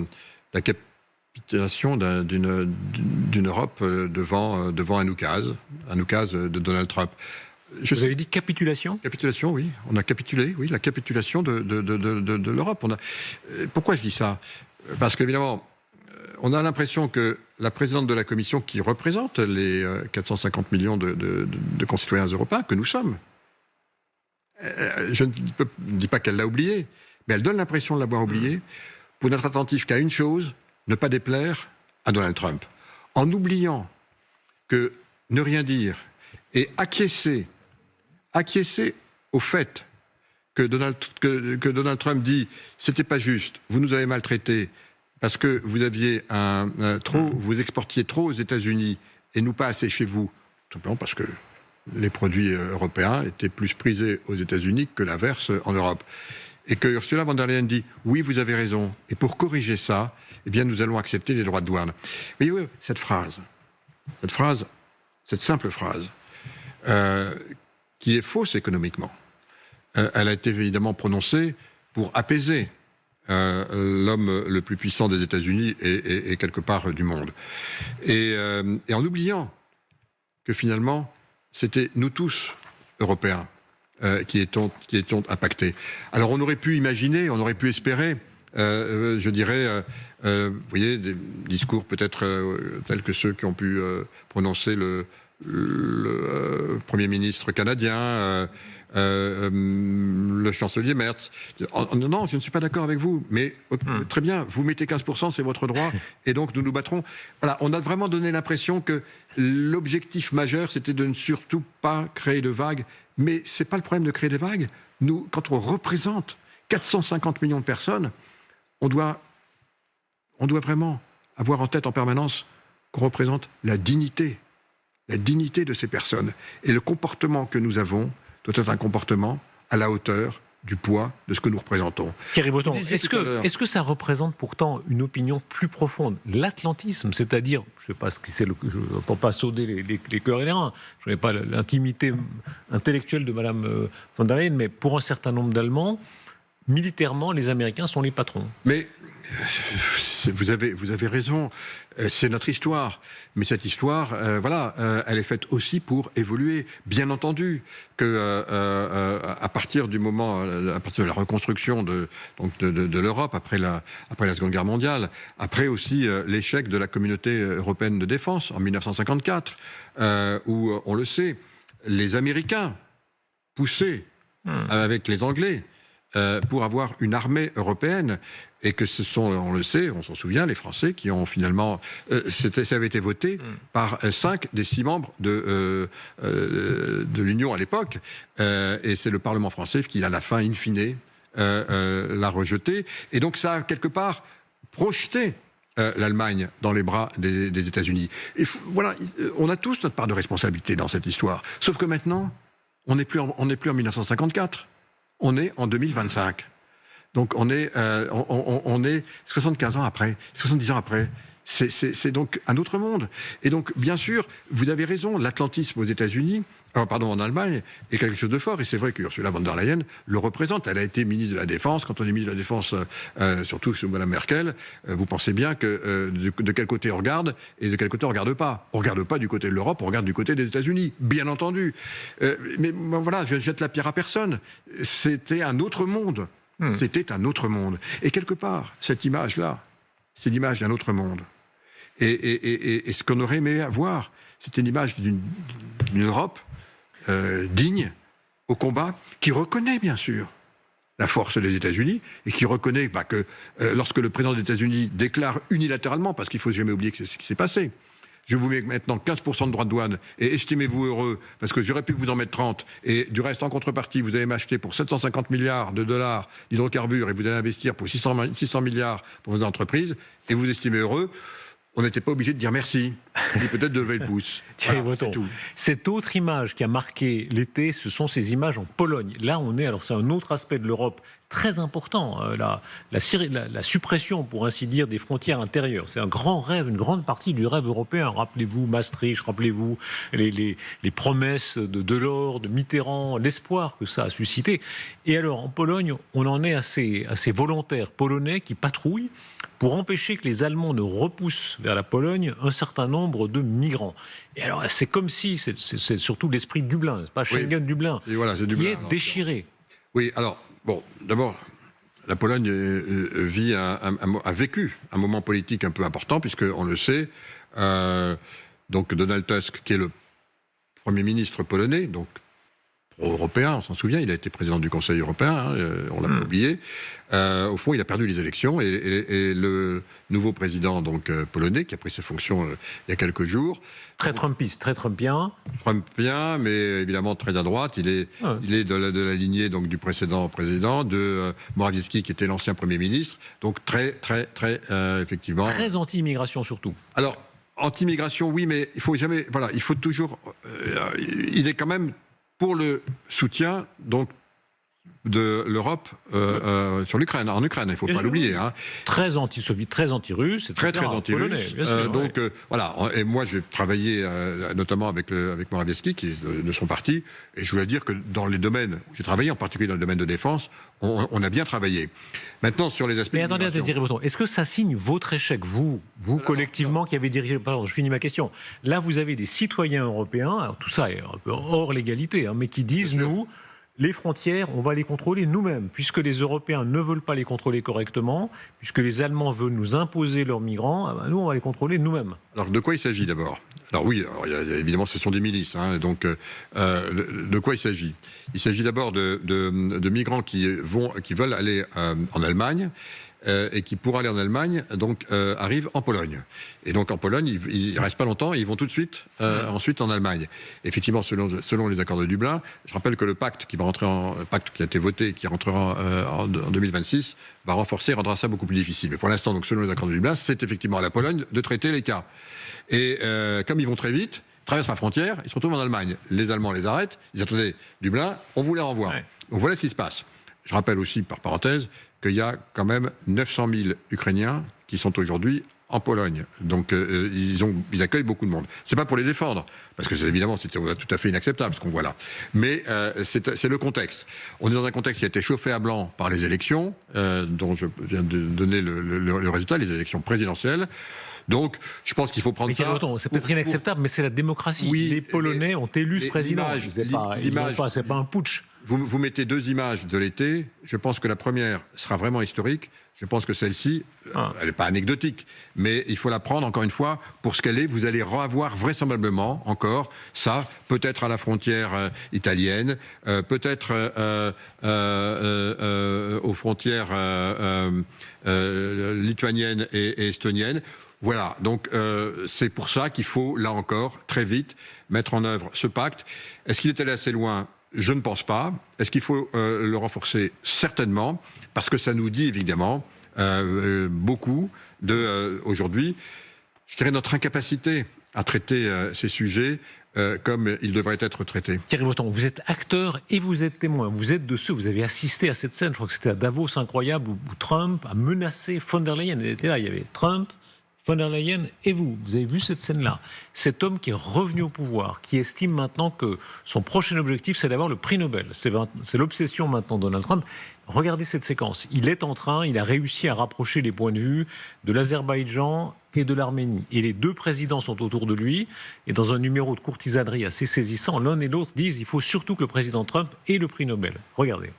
la capitulation d'une Europe devant un oukase de Donald Trump. Vous avez dit capitulation? Capitulation, oui. On a capitulé, oui, la capitulation de l'Europe. Pourquoi je dis ça? Parce qu'évidemment, on a l'impression que la présidente de la Commission, qui représente les 450 millions de concitoyens européens, que nous sommes, je ne dis pas qu'elle l'a oublié, mais elle donne l'impression de l'avoir oublié, pour n'être attentif qu'à une chose, ne pas déplaire à Donald Trump. En oubliant que ne rien dire et acquiescer au fait que Donald Trump dit « c'était pas juste, vous nous avez maltraités parce que vous aviez vous exportiez trop aux États-Unis et nous pas assez chez vous, tout simplement parce que les produits européens étaient plus prisés aux États-Unis que l'inverse en Europe. » Et que Ursula von der Leyen dit « oui, vous avez raison, et pour corriger ça, eh bien, nous allons accepter les droits de douane. » Vous voyez, cette simple phrase, qui est fausse économiquement. Elle a été évidemment prononcée pour apaiser l'homme le plus puissant des États-Unis et quelque part du monde. Et en oubliant que finalement, c'était nous tous, Européens, qui étions impactés. Alors on aurait pu imaginer, on aurait pu espérer, je dirais, vous voyez, des discours peut-être tels que ceux qui ont pu prononcer le Premier ministre canadien, le chancelier Merz. Non, je ne suis pas d'accord avec vous, mais très bien, vous mettez 15%, c'est votre droit, et donc nous nous battrons. Voilà, on a vraiment donné l'impression que l'objectif majeur, c'était de ne surtout pas créer de vagues, mais c'est pas le problème de créer des vagues. Nous, quand on représente 450 millions de personnes, on doit vraiment avoir en tête en permanence qu'on représente la dignité de ces personnes. Et le comportement que nous avons doit être un comportement à la hauteur du poids de ce que nous représentons. Thierry Breton, est-ce que ça représente pourtant une opinion plus profonde? L'atlantisme, c'est-à-dire, je ne sais pas ce que c'est, je n'entends pas sauder les cœurs et les reins, je n'ai pas l'intimité intellectuelle de Mme von der Leyen, mais pour un certain nombre d'Allemands, militairement, les Américains sont les patrons. Mais vous avez raison, c'est notre histoire. Mais cette histoire, elle est faite aussi pour évoluer. Bien entendu que à partir de la reconstruction de l'Europe après la Seconde Guerre mondiale, après aussi l'échec de la Communauté européenne de défense en 1954, où on le sait, les Américains poussaient avec les Anglais pour avoir une armée européenne, et que ce sont, on le sait, on s'en souvient, les Français qui ont finalement... ça avait été voté par 5 des 6 membres de l'Union à l'époque, et c'est le Parlement français qui, à la fin, in fine, l'a rejeté. Et donc ça a, quelque part, projeté l'Allemagne dans les bras des États-Unis. Et voilà, on a tous notre part de responsabilité dans cette histoire. Sauf que maintenant, on n'est plus en 1954. On est en 2025. Donc on est 75 ans après, 70 ans après. C'est donc un autre monde. Et donc, bien sûr, vous avez raison, l'atlantisme aux États-Unis, en Allemagne, est quelque chose de fort. Et c'est vrai que Ursula von der Leyen le représente. Elle a été ministre de la Défense. Quand on est ministre de la Défense, surtout sous Mme Merkel, vous pensez bien que de quel côté on regarde et de quel côté on regarde pas. On regarde pas du côté de l'Europe, on regarde du côté des États-Unis, bien entendu. Mais voilà, je jette la pierre à personne. C'était un autre monde. C'était un autre monde. Et quelque part, cette image-là, c'est l'image d'un autre monde. Et ce qu'on aurait aimé avoir, c'était une image d'une Europe digne, au combat, qui reconnaît bien sûr la force des États-Unis, et qui reconnaît que lorsque le président des États-Unis déclare unilatéralement, parce qu'il ne faut jamais oublier que c'est ce qui s'est passé, je vous mets maintenant 15% de droits de douane, et estimez-vous heureux, parce que j'aurais pu vous en mettre 30, et du reste, en contrepartie, vous allez m'acheter pour 750 milliards de dollars d'hydrocarbures, et vous allez investir pour 600 milliards pour vos entreprises, et vous estimez heureux. on n'était pas obligé de dire merci, et peut-être de lever le pouce. Thierry Voilà, Breton. c'est tout. Cette autre image qui a marqué l'été, ce sont ces images en Pologne. Là, c'est un autre aspect de l'Europe très important, la suppression, pour ainsi dire, des frontières intérieures. C'est un grand rêve, une grande partie du rêve européen. Rappelez-vous Maastricht, rappelez-vous les promesses de Delors, de Mitterrand, l'espoir que ça a suscité. Et alors, en Pologne, on en est à ces volontaires polonais qui patrouillent pour empêcher que les Allemands ne repoussent vers la Pologne un certain nombre de migrants. Et alors, c'est comme si, c'est surtout l'esprit de Dublin, c'est pas Schengen-Dublin, Et voilà, c'est Dublin, qui est déchiré. Oui, alors, bon, d'abord, la Pologne a vécu un moment politique un peu important, puisqu'on le sait, donc Donald Tusk, qui est le Premier ministre polonais, donc pro-européen, on s'en souvient, il a été président du Conseil européen, on l'a pas oublié. Au fond, il a perdu les élections et le nouveau président donc polonais, qui a pris ses fonctions il y a quelques jours. Très trumpiste, très trumpien. Trumpien, mais évidemment très à droite. Il est de la lignée donc, du précédent président, de Morawiecki, qui était l'ancien Premier ministre. Donc très, effectivement... Très anti-immigration surtout. Alors, anti-immigration, oui, mais il faut jamais... Voilà, il faut toujours... il est quand même pour le soutien donc de l'Europe sur l'Ukraine, en Ukraine, il ne faut pas l'oublier. Hein. Très anti-soviétique, très anti-russe. Très anti-russe. Donc voilà, et moi j'ai travaillé notamment avec Morawiecki, qui est de son parti, et je voulais dire que dans les domaines où j'ai travaillé, en particulier dans le domaine de défense, on a bien travaillé. Maintenant, sur les aspects... Mais attendez, Thierry Breton, est-ce que ça signe votre échec, vous collectivement, qui avez dirigé... Pardon, je finis ma question. Là, vous avez des citoyens européens, alors tout ça est un peu hors légalité, hein, mais qui disent, nous, les frontières, on va les contrôler nous-mêmes, puisque les Européens ne veulent pas les contrôler correctement, puisque les Allemands veulent nous imposer leurs migrants, nous, on va les contrôler nous-mêmes. Alors, de quoi il s'agit d'abord ? Alors oui, évidemment, ce sont des milices. Hein, donc, de quoi il s'agit ? Il s'agit d'abord de migrants qui veulent aller en Allemagne et qui, pour aller en Allemagne, donc arrivent en Pologne. Et donc en Pologne, ils restent pas longtemps, et ils vont tout de suite ensuite en Allemagne. Effectivement, selon les accords de Dublin, je rappelle que le pacte qui a été voté, qui rentrera en 2026, va renforcer et rendra ça beaucoup plus difficile. Mais pour l'instant, donc selon les accords de Dublin, c'est effectivement à la Pologne de traiter les cas. Et comme ils vont très vite, traversent la frontière, ils se retrouvent en Allemagne. Les Allemands les arrêtent, ils disent attendez, Dublin, on vous les renvoie. Ouais. Donc voilà ce qui se passe. Je rappelle aussi, par parenthèse, qu'il y a quand même 900 000 Ukrainiens qui sont aujourd'hui en Pologne. Donc ils accueillent beaucoup de monde. C'est pas pour les défendre, parce que évidemment c'est tout à fait inacceptable ce qu'on voit là. Mais c'est le contexte. On est dans un contexte qui a été chauffé à blanc par les élections, dont je viens de donner le résultat, les élections présidentielles. Donc, je pense qu'il faut prendre ça... C'est peut-être inacceptable, mais c'est la démocratie. Oui, les Polonais ont élu ce président. C'est pas un putsch. Vous mettez deux images de l'été. Je pense que la première sera vraiment historique. Je pense que celle-ci, elle n'est pas anecdotique, mais il faut la prendre, encore une fois, pour ce qu'elle est. Vous allez revoir vraisemblablement, encore, ça, peut-être à la frontière italienne, peut-être aux frontières lituaniennes et estoniennes. Voilà, donc c'est pour ça qu'il faut, là encore, très vite, mettre en œuvre ce pacte. Est-ce qu'il est allé assez loin ? Je ne pense pas. Est-ce qu'il faut le renforcer ? Certainement, parce que ça nous dit évidemment beaucoup aujourd'hui, je dirais, notre incapacité à traiter ces sujets comme ils devraient être traités. Thierry Breton, vous êtes acteur et vous êtes témoin. Vous êtes de ceux, vous avez assisté à cette scène, je crois que c'était à Davos incroyable, où Trump a menacé von der Leyen. Elle était là, il y avait Trump, von der Leyen et vous avez vu cette scène-là. Cet homme qui est revenu au pouvoir, qui estime maintenant que son prochain objectif, c'est d'avoir le prix Nobel. C'est l'obsession maintenant de Donald Trump. Regardez cette séquence. Il a réussi à rapprocher les points de vue de l'Azerbaïdjan et de l'Arménie. Et les deux présidents sont autour de lui. Et dans un numéro de courtisanerie assez saisissant, l'un et l'autre disent qu'il faut surtout que le président Trump ait le prix Nobel. Regardez.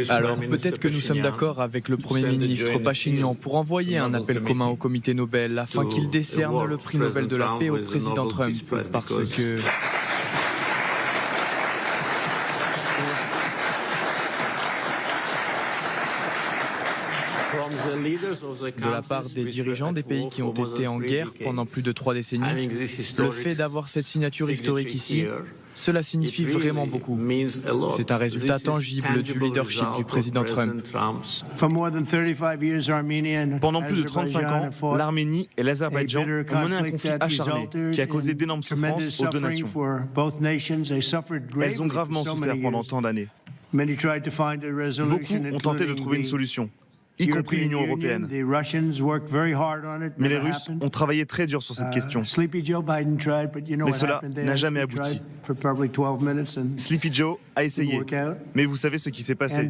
Alors peut-être que nous sommes d'accord avec le Premier ministre Pachinian pour envoyer un appel commun au comité Nobel afin qu'il décerne le prix Nobel de la paix au président Trump, parce que... De la part des dirigeants des pays qui ont été en guerre pendant plus de 3 décennies, le fait d'avoir cette signature historique ici, cela signifie vraiment beaucoup. C'est un résultat tangible du leadership du président Trump. Pendant plus de 35 ans, l'Arménie et l'Azerbaïdjan ont mené un conflit acharné qui a causé d'énormes souffrances aux deux nations. Elles ont gravement souffert pendant tant d'années. Beaucoup ont tenté de trouver une solution, y compris l'Union européenne. Mais les Russes ont travaillé très dur sur cette question. Mais cela n'a jamais abouti. Sleepy Joe a essayé, mais vous savez ce qui s'est passé.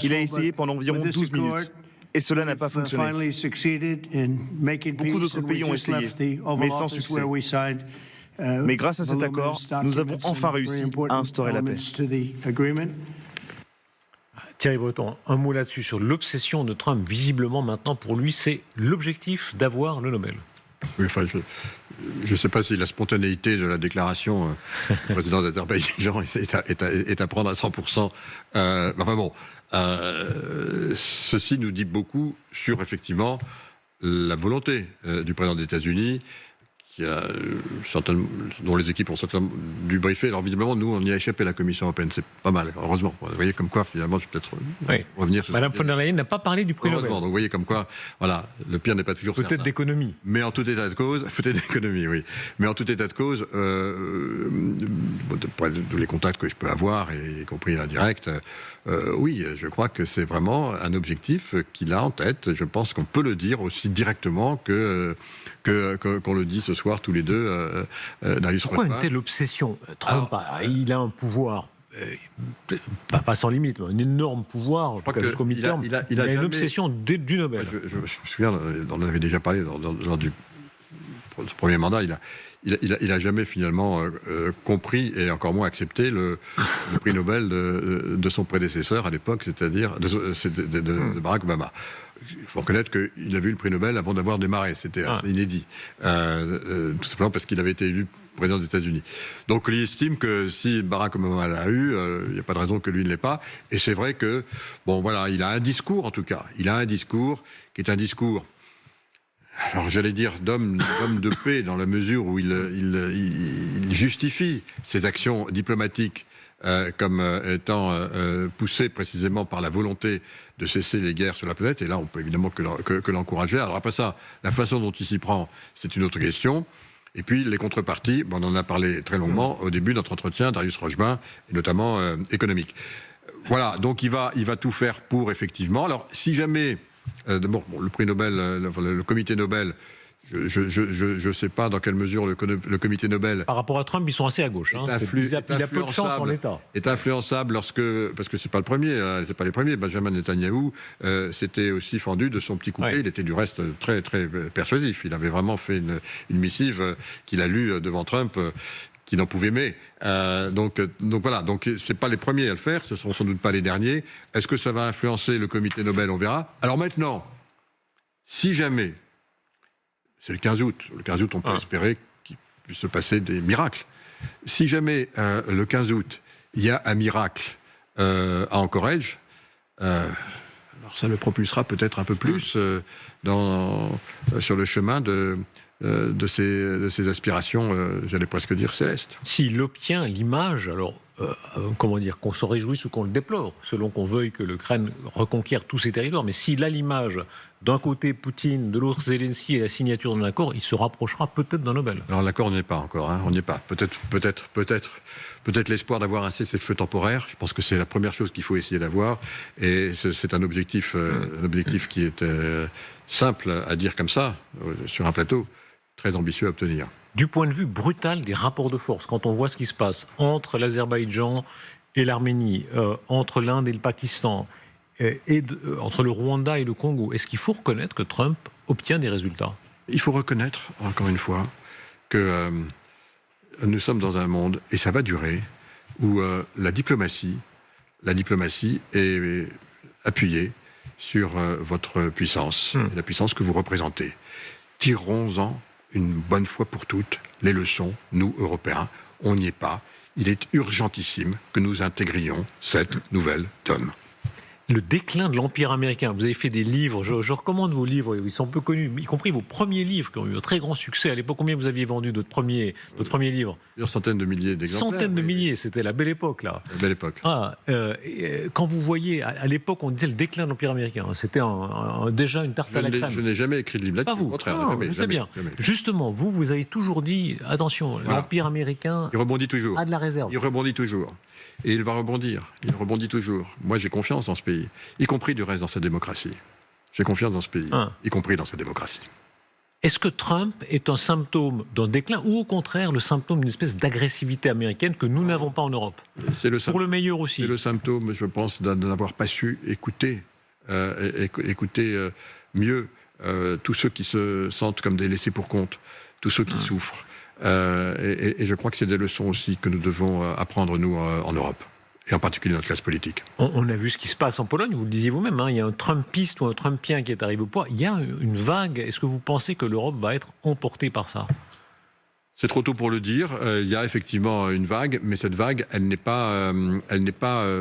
Il a essayé pendant environ 12 minutes. Et cela n'a pas fonctionné. Beaucoup d'autres pays ont essayé, mais sans succès. Mais grâce à cet accord, nous avons enfin réussi à instaurer la paix. Thierry Breton, un mot là-dessus sur l'obsession de Trump. Visiblement, maintenant, pour lui, c'est l'objectif d'avoir le Nobel. Oui, enfin, je ne sais pas si la spontanéité de la déclaration du président d'Azerbaïdjan est à prendre à 100%. Enfin bon, ceci nous dit beaucoup sur, effectivement, la volonté du président des États-Unis, dont les équipes ont certainement dû briefer. Alors visiblement, nous, on y a échappé, la Commission européenne. C'est pas mal, heureusement. Vous voyez comme quoi, finalement, je vais peut-être revenir sur... Madame von der Leyen n'a pas parlé du prix Nobel. Donc vous voyez comme quoi, voilà, le pire n'est pas toujours certain. Peut-être d'économie. Mais en tout état de cause, peut-être d'économie, oui. Mais en tout état de cause, tous les contacts que je peux avoir, y compris indirect, oui, je crois que c'est vraiment un objectif qu'il a en tête. Je pense qu'on peut le dire aussi directement qu'on le dit ce soir tous les deux. Pourquoi une telle obsession ? Trump, il a un pouvoir, pas sans limite, mais un énorme pouvoir, jusqu'au mi-terme. Il a une obsession du Nobel. Je me souviens, on en avait déjà parlé lors du premier mandat, il a jamais finalement compris et encore moins accepté le prix Nobel de son prédécesseur à l'époque, c'est-à-dire de Barack Obama. Il faut reconnaître qu'il avait eu le prix Nobel avant d'avoir démarré, c'était assez inédit, tout simplement parce qu'il avait été élu président des États-Unis. Donc il estime que si Barack Obama l'a eu, il n'y a pas de raison que lui ne l'ait pas. Et c'est vrai que, bon voilà, il a un discours en tout cas, il a un discours qui est un discours, alors j'allais dire d'homme de paix, dans la mesure où il justifie ses actions diplomatiques comme étant poussées précisément par la volonté de cesser les guerres sur la planète. Et là, on peut évidemment que l'encourager. Alors après ça, la façon dont il s'y prend, c'est une autre question. Et puis les contreparties, on en a parlé très longuement au début de notre entretien, Darius Rochebin, et notamment économique. Voilà, donc il va tout faire pour, effectivement. Alors si jamais... D'abord, le prix Nobel, le comité Nobel, je ne sais pas dans quelle mesure le comité Nobel... Par rapport à Trump, ils sont assez à gauche. Il a peu de chance en l'État. Est influençable parce que c'est pas le premier, c'est pas les premiers. Benjamin Netanyahou s'était aussi fendu de son petit couplet. Ouais. Il était du reste très très persuasif. Il avait vraiment fait une missive qu'il a lue devant Trump. Qui n'en pouvait mais. Donc voilà, donc c'est pas les premiers à le faire, ce seront sans doute pas les derniers. Est-ce que ça va influencer le comité Nobel ? On verra. Alors maintenant, si jamais, c'est le 15 août, on peut espérer qu'il puisse se passer des miracles. Si jamais, le 15 août, il y a un miracle à Anchorage, alors ça le propulsera peut-être un peu plus sur le chemin de ses aspirations, j'allais presque dire célestes. S'il obtient l'image, alors qu'on s'en réjouisse ou qu'on le déplore, selon qu'on veuille que l'Ukraine reconquiert tous ses territoires, mais s'il a l'image d'un côté Poutine, de l'autre Zelensky et la signature d'un accord, il se rapprochera peut-être d'un Nobel. Alors l'accord n'y est pas encore, on n'y est pas. Peut-être l'espoir d'avoir un cessez-le-feu temporaire. Je pense que c'est la première chose qu'il faut essayer d'avoir, et c'est un objectif qui est simple à dire comme ça sur un plateau. Très ambitieux à obtenir. Du point de vue brutal des rapports de force, quand on voit ce qui se passe entre l'Azerbaïdjan et l'Arménie, entre l'Inde et le Pakistan, entre le Rwanda et le Congo, est-ce qu'il faut reconnaître que Trump obtient des résultats ? Il faut reconnaître, encore une fois, que nous sommes dans un monde, et ça va durer, où la diplomatie est appuyée sur votre puissance, la puissance que vous représentez. Tirons-en une bonne fois pour toutes les leçons, nous, Européens. On n'y est pas. Il est urgentissime que nous intégrions cette nouvelle donne. Le déclin de l'Empire américain. Vous avez fait des livres, je recommande vos livres, ils sont peu connus, y compris vos premiers livres qui ont eu un très grand succès. À l'époque, combien vous aviez vendu votre premier livre? Plusieurs centaines de milliers d'exemplaires. Centaines de milliers, c'était la belle époque, là. La belle époque. Quand vous voyez, à l'époque, on disait le déclin de l'Empire américain. C'était déjà une tarte à la crème. Je n'ai jamais écrit de livre là-dessus. Pas vous. Au contraire, Non, jamais, je sais jamais, bien. jamais. Justement, vous avez toujours dit, attention, Voilà. l'Empire américain Il rebondit toujours. a de la réserve. Il rebondit toujours. Et il va rebondir. Il rebondit toujours. Moi, j'ai confiance dans ce pays, y compris du reste dans sa démocratie. J'ai confiance dans ce pays, y compris dans sa démocratie. Est-ce que Trump est un symptôme d'un déclin ou au contraire le symptôme d'une espèce d'agressivité américaine que nous n'avons pas en Europe? Pour le meilleur aussi. C'est le symptôme, je pense, de n'avoir pas su écouter, mieux tous ceux qui se sentent comme des laissés pour compte, tous ceux qui souffrent. Et je crois que c'est des leçons aussi que nous devons apprendre, nous, en Europe, et en particulier notre classe politique. On a vu ce qui se passe en Pologne, vous le disiez vous-même, il y a un Trumpiste ou un Trumpien qui est arrivé au pouvoir. Il y a une vague. Est-ce que vous pensez que l'Europe va être emportée par ça? C'est trop tôt pour le dire. Il y a effectivement une vague, mais cette vague, elle n'est pas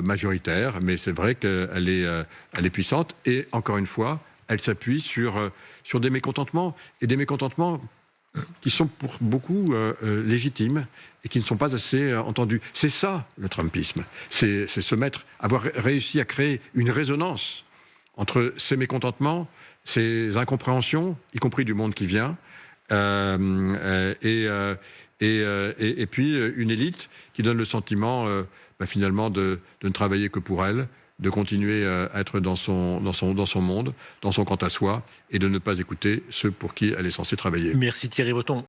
majoritaire, mais c'est vrai qu'elle est puissante. Et encore une fois, elle s'appuie sur des mécontentements, et des mécontentements qui sont pour beaucoup légitimes et qui ne sont pas assez entendus. C'est ça, le Trumpisme. C'est avoir réussi à créer une résonance entre ces mécontentements, ces incompréhensions, y compris du monde qui vient, et puis une élite qui donne le sentiment, finalement, de ne travailler que pour elle, de continuer à être dans son monde, dans son quant à soi, et de ne pas écouter ceux pour qui elle est censée travailler. Merci Thierry Breton.